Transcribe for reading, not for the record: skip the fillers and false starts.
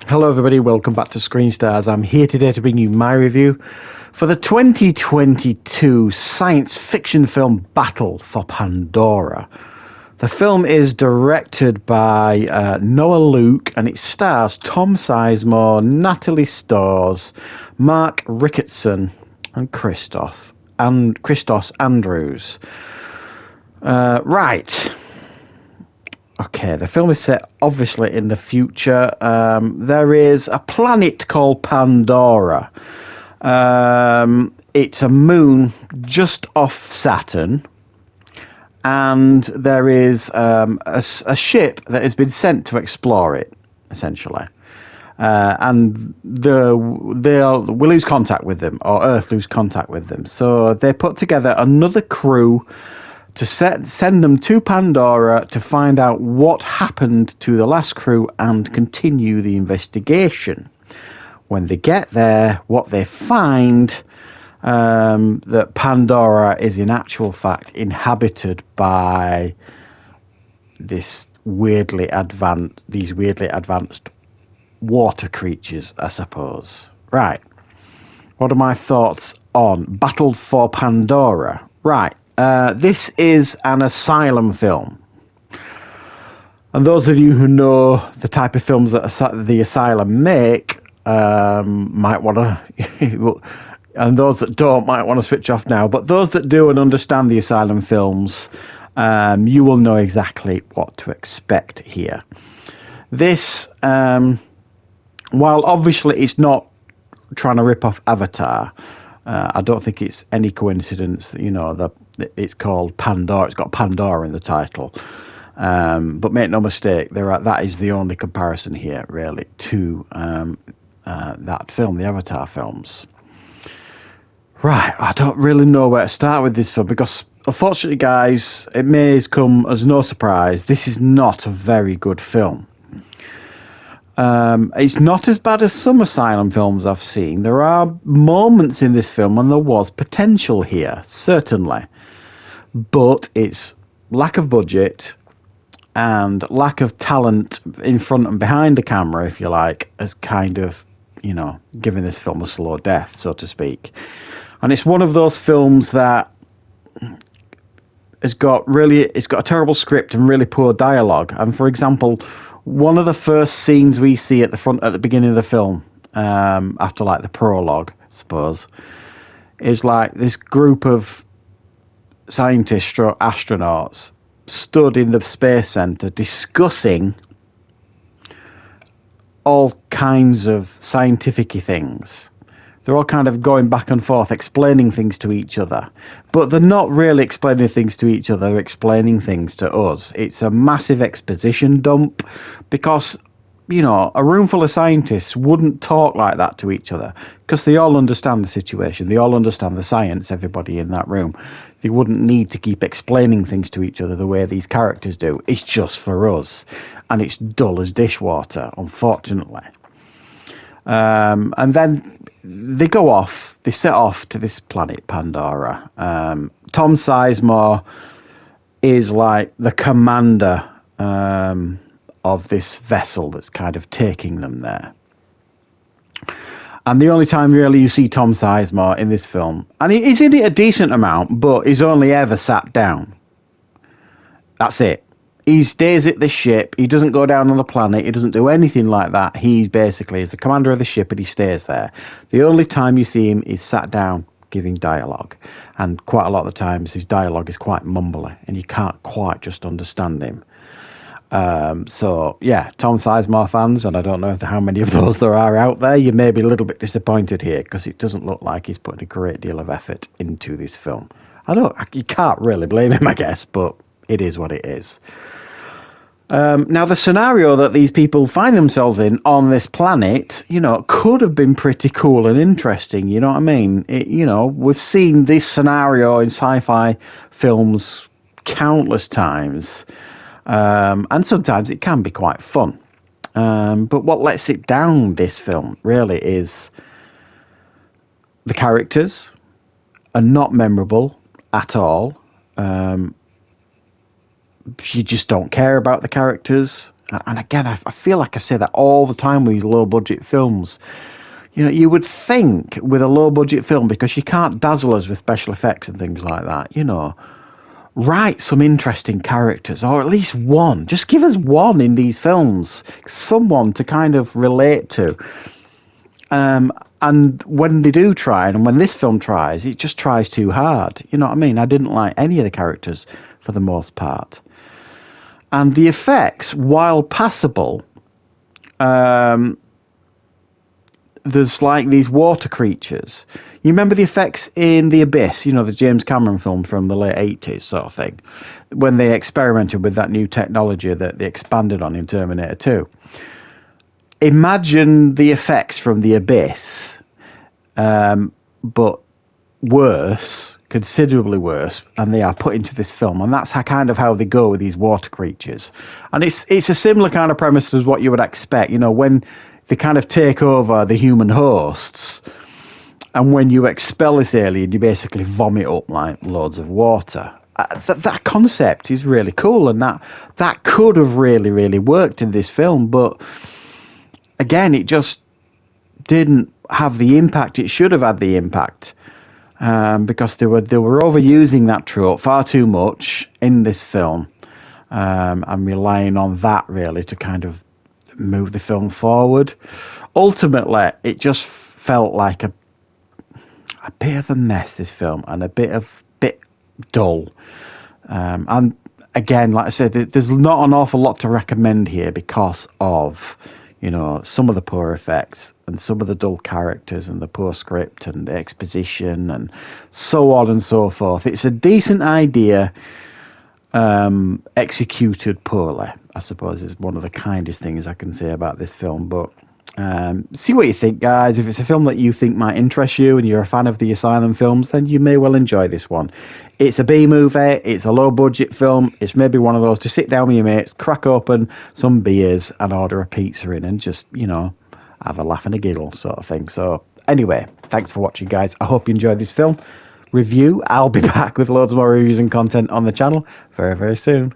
Hello everybody, welcome back to Screenstars. I'm here today to bring you my review for the 2022 science fiction film Battle for Pandora. The film is directed by Noah Luke and it stars Tom Sizemore, Natalie Storrs, Mark Ricketson and Christos Andrews. Right. Okay, the film is set obviously in the future. There is a planet called Pandora. It's a moon just off Saturn. And there is a ship that has been sent to explore it, essentially. And we'll lose contact with them, or Earth lose contact with them. So they put together another crew to send them to Pandora to find out what happened to the last crew and continue the investigation. When they get there, what they find, that Pandora is in actual fact inhabited by these weirdly advanced water creatures, I suppose. Right. What are my thoughts on Battle for Pandora? Right. This is an asylum film. And those of you who know the type of films that the asylum make might want to... and those that don't might want to switch off now. But those that do and understand the asylum films, you will know exactly what to expect here. This, while obviously it's not trying to rip off Avatar, I don't think it's any coincidence that, you know, that it's called Pandora. It's got Pandora in the title. But make no mistake, that is the only comparison here, really, to that film, the Avatar films. Right, I don't really know where to start with this film because, unfortunately, guys, it may come as no surprise. This is not a very good film. It's not as bad as some asylum films I've seen. There are moments in this film when there was potential here, certainly. But it's lack of budget and lack of talent in front and behind the camera, if you like, has kind of, you know, given this film a slow death, so to speak. And it's one of those films that it's got a terrible script and really poor dialogue. And for example, one of the first scenes we see at the beginning of the film, after like the prologue, I suppose, is like this group of scientists, astronauts, stood in the space center discussing all kinds of scientific-y things. They're all kind of going back and forth, explaining things to each other. But they're not really explaining things to each other, they're explaining things to us. It's a massive exposition dump because, you know, a room full of scientists wouldn't talk like that to each other because they all understand the situation. They all understand the science, everybody in that room. They wouldn't need to keep explaining things to each other the way these characters do. It's just for us. And it's dull as dishwater, unfortunately. And then they set off to this planet Pandora. Tom Sizemore is like the commander of this vessel that's kind of taking them there. And the only time really you see Tom Sizemore in this film, and he's in it a decent amount, but he's only ever sat down. That's it. He stays at the ship. He doesn't go down on the planet. He doesn't do anything like that. He basically is the commander of the ship and he stays there. The only time you see him is sat down giving dialogue. And quite a lot of the times his dialogue is quite mumbly and you can't quite just understand him. So, yeah, Tom Sizemore fans, and I don't know how many of those there are out there, you may be a little bit disappointed here because it doesn't look like he's putting a great deal of effort into this film. You can't really blame him, I guess, but it is what it is. Now, the scenario that these people find themselves in on this planet, you know, could have been pretty cool and interesting. You know what I mean? We've seen this scenario in sci-fi films countless times, and sometimes it can be quite fun. But what lets it down, this film, really, is the characters are not memorable at all. You just don't care about the characters. And again, I feel like I say that all the time with these low-budget films. You know, you would think with a low-budget film, because you can't dazzle us with special effects and things like that, you know, write some interesting characters, or at least one. Just give us one in these films, someone to kind of relate to. And when they do try, and when this film tries, it just tries too hard. You know what I mean? I didn't like any of the characters for the most part. And the effects, while passable, there's like these water creatures. You remember the effects in The Abyss, you know, the James Cameron film from the late 80s sort of thing, when they experimented with that new technology that they expanded on in Terminator 2. Imagine the effects from The Abyss, but worse, considerably worse, and they are put into this film. And that's how they go with these water creatures. And it's a similar kind of premise as what you would expect, you know, when they kind of take over the human hosts, and when you expel this alien, you basically vomit up like loads of water. That concept is really cool, and that could have really, really worked in this film, but again, it just didn't have the impact it should have had the impact, because they were overusing that trope far too much in this film, and relying on that really to kind of move the film forward. Ultimately, it just felt like a bit of a mess, this film, and a bit dull. And again, like I said, there's not an awful lot to recommend here because of, you know, some of the poor effects and some of the dull characters and the poor script and the exposition and so on and so forth. It's a decent idea, executed poorly, I suppose, is one of the kindest things I can say about this film. But see what you think, guys. If it's a film that you think might interest you and you're a fan of the Asylum films, then you may well enjoy this one. It's a B movie, it's a low budget film, it's maybe one of those to sit down with your mates, crack open some beers and order a pizza in and just, you know, have a laugh and a giggle sort of thing. So anyway, thanks for watching, guys. I hope you enjoyed this film review. I'll be back with loads more reviews and content on the channel very, very soon.